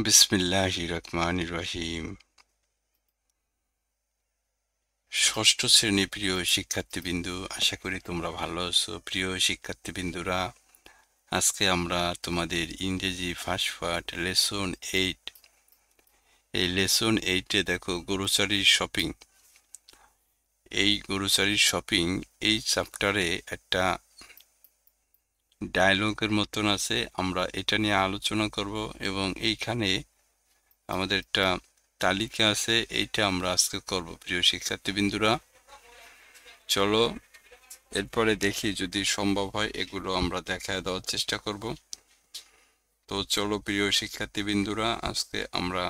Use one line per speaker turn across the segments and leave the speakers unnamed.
বিসমিল্লাহির রহমানির রহিম। ষষ্ঠ শ্রেণী প্রিয় শিক্ষার্থীবৃন্দু, আশা করি তোমরা ভালো আছো। প্রিয় শিক্ষার্থীবৃন্দুরা, আজকে আমরা তোমাদের ইংরেজি ফার্স্ট পার্ট লেসন 8, এই লেসন 8-এ দেখো গ্রোসারির শপিং। এই গ্রোসারির শপিং এই চ্যাপ্টারে একটা ডায়লগের মতন আছে, আমরা এটা নিয়ে আলোচনা করব এবং এইখানে আমাদের একটা তালিকা আছে, এইটা আমরা আজকে করব। প্রিয় শিক্ষার্থীবৃন্দুরা, চলো এরপরে দেখি যদি সম্ভব হয় এগুলো আমরা দেখায় দেওয়ার চেষ্টা করব। তো চলো প্রিয় শিক্ষার্থীবৃন্দুরা, আজকে আমরা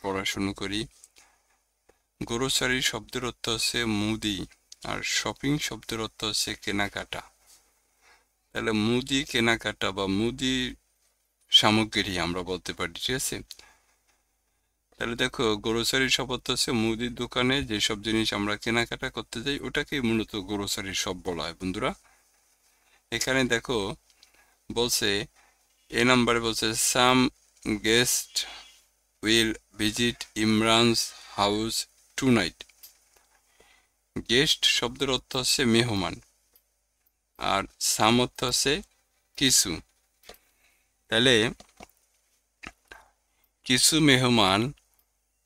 পড়াশুনো করি। গ্রোসারি শব্দের অর্থ হচ্ছে মুদি, আর শপিং শব্দের অর্থ হচ্ছে কেনাকাটা। তাহলে মুদি কেনাকাটা বা মুদি সামগ্রী আমরা বলতে পারি, ঠিক আছে? তাহলে দেখো, গ্রোসারি শপ অর্থ হচ্ছে মুদির দোকানে যেসব জিনিস আমরা কেনাকাটা করতে যাই ওটাকেই মূলত গ্রোসারি শপ বলা হয় বন্ধুরা। এখানে দেখো বলছে, এ নাম্বারে বলছে some guest will visit Imran's house tonight. Guest শব্দের অর্থ হচ্ছে মেহমান, আর সাম অর্থ হচ্ছে কিছু। তাহলে কিছু মেহমান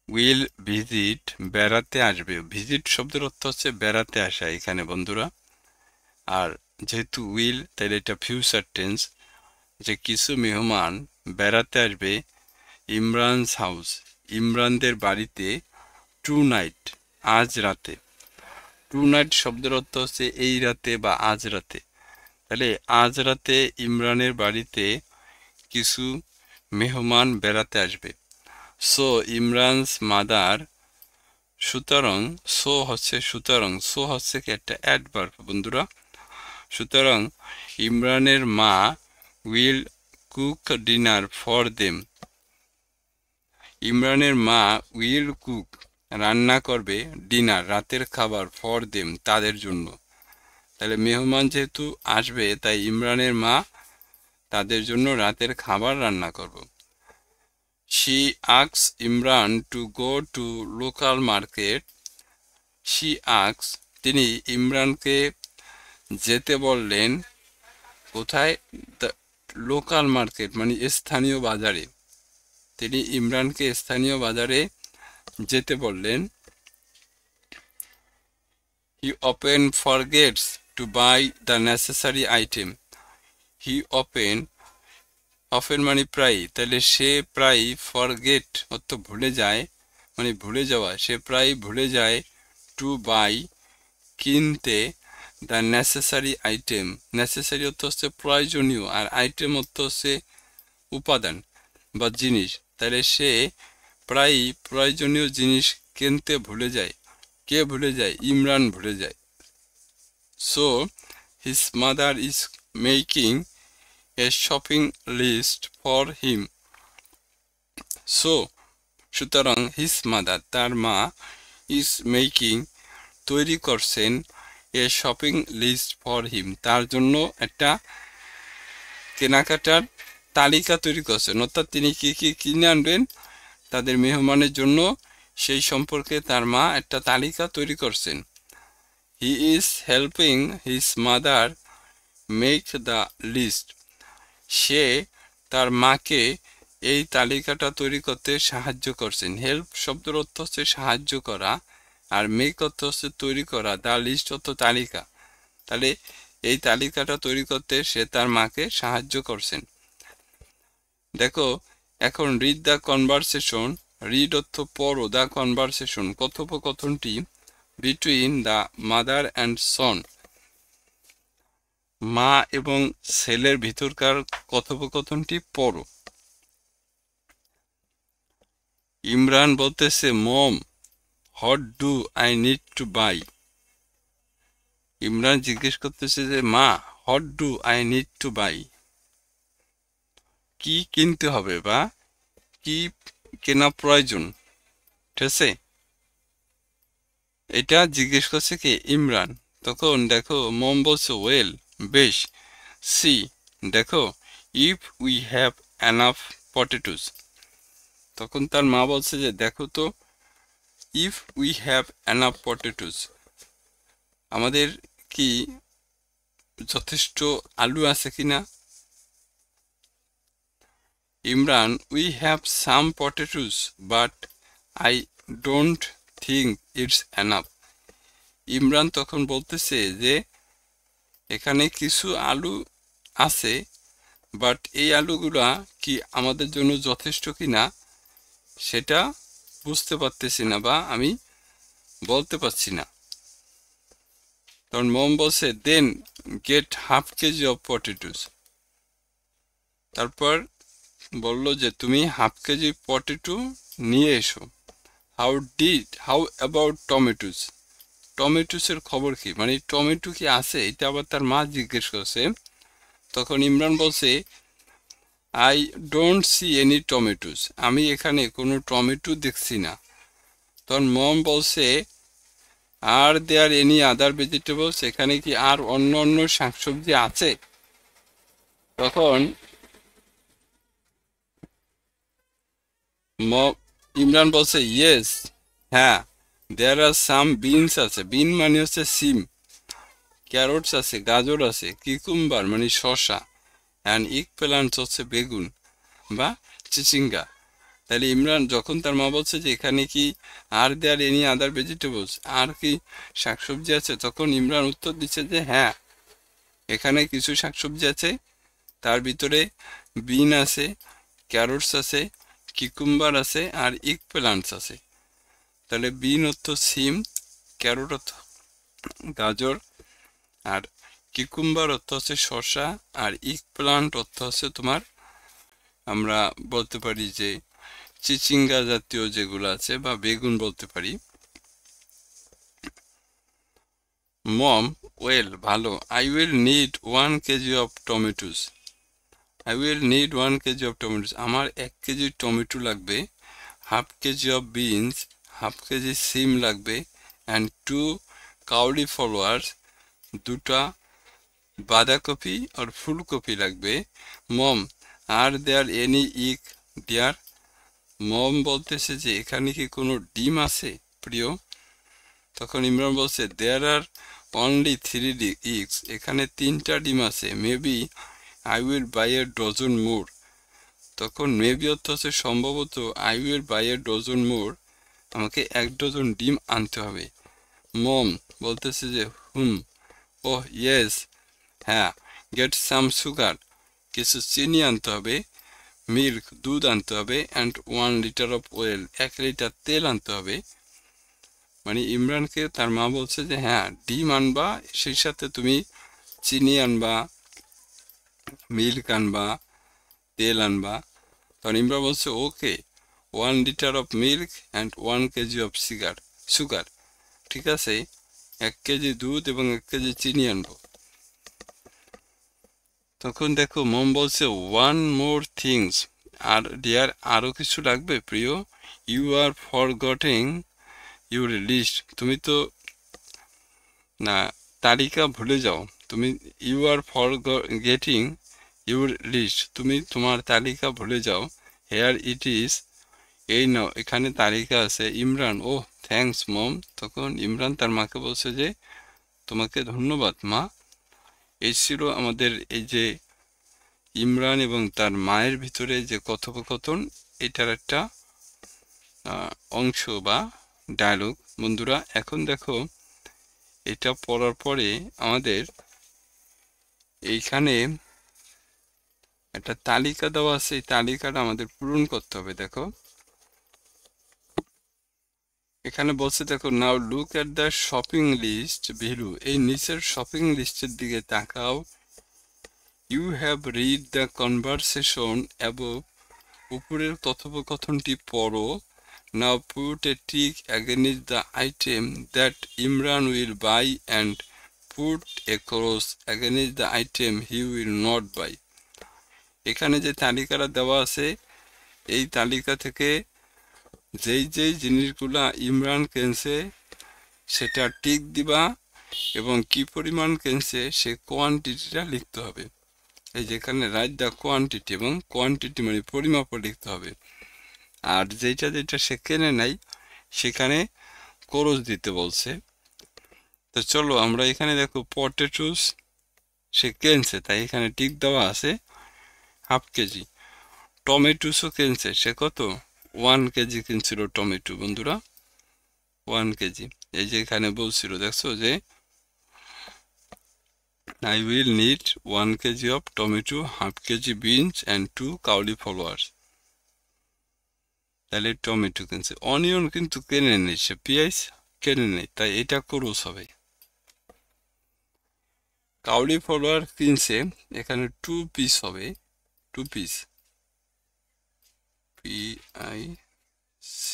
উইল ভিজিট বেড়াতে আসবে। ভিজিট শব্দের অর্থ হচ্ছে বেড়াতে আসা এখানে বন্ধুরা। আর যেহেতু উইল, তাহলে এটা ফিউচার টেন্স, যে কিছু মেহমান বেড়াতে আসবে ইমরানস হাউস, ইমরানদের বাড়িতে, টু নাইট আজ রাতে। টু নাইট শব্দের অর্থ হচ্ছে এই রাতে বা আজ রাতে। তাহলে আজ রাতে ইমরানের বাড়িতে কিছু মেহমান বেড়াতে আসবে। সো ইমরানস মাদার, সুতরাং সো হচ্ছে সুতরাং, সো হচ্ছে কি একটা অ্যাডভার্ব বন্ধুরা। সুতরাং ইমরানের মা will cook dinner for them. ইমরানের মা উইল কুক রান্না করবে ডিনার রাতের খাবার, ফর দেম তাদের জন্য। তাহলে মেহমান যেহেতু আসবে তাই ইমরানের মা তাদের জন্য রাতের খাবার রান্না করবে। She asks Imran to go to local market. She asks, তিনি ইমরানকে যেতে বললেন কোথায়? লোকাল মার্কেট মানে স্থানীয় বাজারে। তিনি ইমরানকে স্থানীয় বাজারে যেতে বললেন। He often forgets to buy the necessary item. He often মানে প্রায়, তাহলে সে প্রায়, ফরগেট অর্থ ভুলে যায়, মানে ভুলে যাওয়া, সে প্রায় ভুলে যায়, টু বাই কিনতে, দ্য নেসেসারি আইটেম। নেসেসারি অর্থ হচ্ছে প্রয়োজনীয়, আর আইটেম অর্থ হচ্ছে উপাদান বা জিনিস। তাহলে সে প্রায় প্রয়োজনীয় জিনিস কিনতে ভুলে যায়। কে ভুলে যায়? ইমরান ভুলে যায়। So his mother is making a shopping list for him. So সুতরাং হিজ মাদার, তার মা, ইজ মেকিং তৈরি করছেন, a shopping list for him তার জন্য একটা কেনাকাটার তালিকা তৈরি করছেন। অর্থাৎ তিনি কি কি কিনে আনবেন তাদের মেহমানের জন্য, সেই সম্পর্কে তার মা একটা তালিকা তৈরি করছেন। He is helping his mother make the list. সে তার মাকে এই তালিকাটা তৈরি করতে সাহায্য করছেন। হেল্প শব্দের অর্থ হচ্ছে সাহায্য করা, আর মেক অর্থ হচ্ছে তৈরি করা, দ্য লিস্ট অর্থ তালিকা। তাহলে এই তালিকাটা তৈরি করতে সে তার মাকে সাহায্য করছেন। দেখো এখন রিড দ্য কনভারসেশন। রিড অর্থ পড়ো, দ্য কনভারসেশন কথোপকথনটি, between the mother and son, মা এবং ছেলের ভিতরকার কথোপকথনটি পড়ো। ইমরান বলতেছে, mom what do I need to buy. Imran জিজ্ঞেস করতেছে যে মা, what do I need to buy, কি কিনতে হবে বা কি কেনা প্রয়োজন, ঠিক আছে? এটা জিজ্ঞেস করছে কি? ইমরান। তখন দেখো মম বলছে ওয়েল, বেশ। সি, দেখো, if we have enough potatoes, তখন তার মা বলছে যে দেখো তো, if we have enough potatoes, আমাদের কি যথেষ্ট আলু আছে কিনা। Imran, we have some potatoes but I don't think it's enough. Imran তখন বলতেছে যে এখানে কিছু আলু আছে, বাট এই আলুগুলা কি আমাদের জন্য যথেষ্ট কিনা সেটা বুঝতে পারতেছি না, বা আমি বলতে পারছি না। তখন মম বলছে then get half kg of potatoes. তারপর বলল যে তুমি হাফ কেজি পটেটো নিয়ে এসো। হাউ অ্যাবাউট টমেটোস, টমেটোসের খবর কি, মানে টমেটো কি আছে, এটা আবার তার মা জিজ্ঞেস করছে। তখন ইমরান বলছে I don't see any tomatoes, আমি এখানে কোনো টমেটো দেখছি না। তখন মম বলছে আর দেয়ার এনি আদার ভেজিটেবলস, এখানে কি আর অন্য অন্য শাকসবজি আছে। তখন ইমরান বলছে ইয়েস, হ্যাঁ, দেয়ার আর সাম বিনস আছে, বিন মানে হচ্ছে সিম, ক্যারটস আছে, গাজর আছে, কিকুম্বার মানে শসা, অ্যান্ড ইগ প্ল্যান্টস হচ্ছে বেগুন বা চিচিঙ্গা। তাহলে ইমরান যখন তার মা বলছে যে এখানে কি আর দেয়ার এনি আদার ভেজিটেবলস, আর কি শাকসবজি আছে, তখন ইমরান উত্তর দিচ্ছে যে হ্যাঁ, এখানে কিছু শাকসবজি আছে, তার ভিতরে বিন আছে, ক্যারটস আছে, কিকুম্বার আছে, আর ইগ প্ল্যান্টস আছে। তাহলে বিন অর্থ সিম, ক্যারট অর্থ গাজর, আর কিকুম্বার অর্থ হচ্ছে শসা, আর ইগ প্লান্ট অর্থ হচ্ছে তোমার আমরা বলতে পারি যে চিচিঙ্গা জাতীয় যেগুলো আছে, বা বেগুন বলতে পারি। মম, ওয়েল, ভালো, I will need 1 kg of tomatoes, I will need 1 kg of tomatoes, আমার 1 কেজি টমেটো লাগবে। Half kg of beans, half kg সিম লাগবে। অ্যান্ড 2 cauliflowers, 2টা বাঁধাকপি আর ফুলকপি লাগবে। মম, আর দেয়ার এনি ইগ ডিয়ার, মম বলতেছে যে এখানে কি কোনো ডিম আছে প্রিয়। তখন ইমরান বলছে দেয়ার আর অনলি 3 ইগস, এখানে 3টা ডিম আছে। Maybe I will buy a dozen more, তখন মেবি অর্থ হচ্ছে সম্ভবত, I will buy a dozen more, আমাকে 1 ডজন ডিম আনতে হবে। মম বলতেছে যে ওহ ইয়েস, হ্যাঁ, গেট সাম সুগার, কিছু চিনি আনতে হবে, মিল্ক, দুধ আনতে হবে, and 1 litre of oil, 1 litre তেল আনতে হবে। মানে ইমরানকে তার মা বলছে যে হ্যাঁ, ডিম আনবা, সেই সাথে তুমি চিনি আনবা, মিল্ক আনবা, তেল আনবা। তখন ইমরান বলছে ওকে, 1 litre of milk and 1 kg of sugar, ঠিক আছে, 1 কেজি দুধ এবং 1 কেজি চিনি আনবো। তখন দেখো মম বলছে 1 মোর থিংস, আর ডিয়ার, আরো কিছু লাগবে প্রিয়। You are forgetting your list, তুমি তো না তালিকা ভুলে যাও, তুমি you are forgetting your list, তুমি তোমার তালিকা ভুলে যাও। হেয়ার ইট ইজ, এই নাও, এখানে তালিকা আছে। ইমরান, ও থ্যাঙ্কস মম, তখন ইমরান তার মাকে বলছে যে তোমাকে ধন্যবাদ মা। এই ছিল আমাদের এই যে ইমরান এবং তার মায়ের ভিতরে যে কথোপকথন, এটার একটা অংশ বা ডায়লগ। বন্ধুরা, এখন দেখো এটা পড়ার পরে আমাদের এইখানে একটা তালিকা দেওয়া আছে, এই তালিকাটা আমাদের পূরণ করতে হবে। দেখো এখানে বলছে, দেখো now look at the shopping list below, এই নিচের শপিং লিস্টের দিকে তাকাও। You have read the conversation above, উপরের কথোপকথনটি পড়ো। Now put a tick against the item that Imran will buy and put a cross against the item he will not buy. এখানে যে তালিকাটা দেওয়া আছে, এই তালিকা থেকে যেই যেই জিনিসগুলা ইমরান কিনছে সেটা টিক দিবা, এবং কি পরিমাণ কিনছে সে কোয়ান্টিটিটা লিখতে হবে। এই যেখানে রাইট দ্য কোয়ান্টিটি, এবং কোয়ান্টিটি মানে পরিমাপও লিখতে হবে। আর যেটা যেটা সে কেনে নাই সেখানে খরচ দিতে বলছে। তো চলো আমরা এখানে দেখো পটেটোস সে কিনছে, তাই এখানে টিক দেওয়া আছে ½ কেজি। টমেটোসও কিনছে, সে কত 1 কেজি কিনছিল টমেটো বন্ধুরা, 1 কেজি। এই যে এখানে বলছিল দেখছো যে I will need 1 kg of tomato, ½ kg beans and 2 cauliflowers। তাহলে টমেটো কিনছে, অনিয়ন কিন্তু কেনে নেই, সে পেঁয়াজ কেনে নেই, তাই এটা খরচ হবে। কাউলিফ্লাওয়ার কিনছে, এখানে 2 পিস হবে, 2 পিস, PIC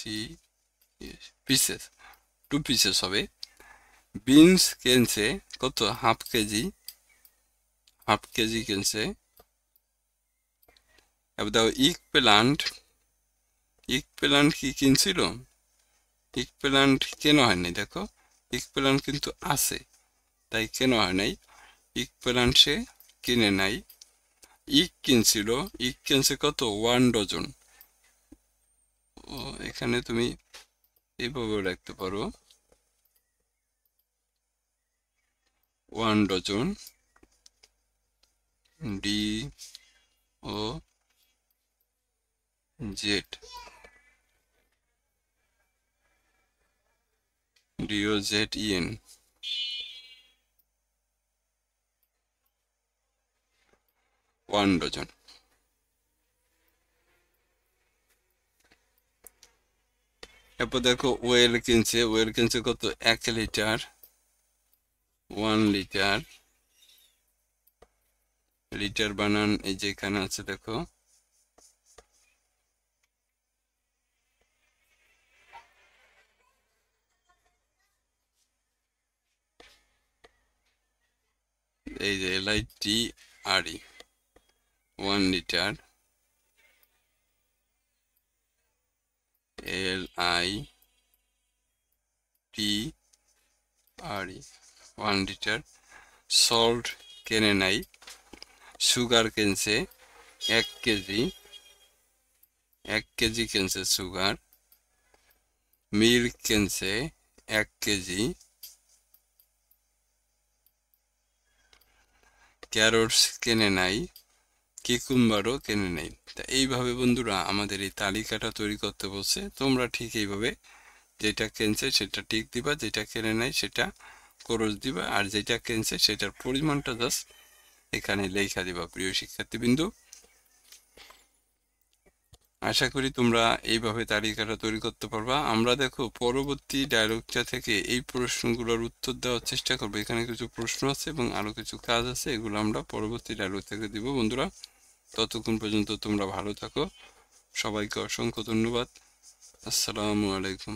পিসেস, 2 পিসেস হবে। বিনস কিনছে কত ½ কেজি, ½ কেজি কিনছে। এবার দেখো ইগ প্লান্ট কি কিনছিল, ইগ প্লান্ট কেন হয় নাই, দেখো ইগ প্লান্ট কিন্তু আছে, তাই কেন হয় নাই, ইগ প্লান্ট সে কিনে নাই। ইগ কিনছিল, ইগ কিনছে কত 1 ডজন। ও এখানে তুমি এইভাবে রাখতে পারো 1 ডজন, DOZ, DOZEN, 1 ডজন। এরপর দেখো ওয়েল কিনছে কত 1 লিটার, 1 লিটার। লিটার বানান এই যে এখানে আছে দেখো, এই যে LITRE, 1 litre, LITRE, 1 litre. Salt কেনে নাই। সুগার কিনছে 1 কেজি, 1 কেজি কিনছে সুগার। মিল্ক কিনছে 1 কেজি। ক্যারটস কেনে নাই, কিকুম্বারও কেনে নাই। তা এইভাবে বন্ধুরা আমাদের এই তালিকাটা তৈরি করতে বলছে, তোমরা ঠিক এইভাবে যেটা কিনছে সেটা টিক দিবা, যেটা কেনে নাই সেটা খরচ দিবা, আর যেটা কিনছে সেটার পরিমাণটা জাস্ট এখানে লেখা দিবা। প্রিয় শিক্ষার্থীবৃন্দু, আশা করি তোমরা এইভাবে তালিকাটা তৈরি করতে পারবা। আমরা দেখো পরবর্তী ডায়লগটা থেকে এই প্রশ্নগুলোর উত্তর দেওয়ার চেষ্টা করবো। এখানে কিছু প্রশ্ন আছে এবং আরো কিছু কাজ আছে, এগুলো আমরা পরবর্তী ডায়লগ থেকে দিব বন্ধুরা। ততক্ষণ পর্যন্ত তোমরা ভালো থাকো, সবাইকে অসংখ্য ধন্যবাদ। আসসালামু আলাইকুম।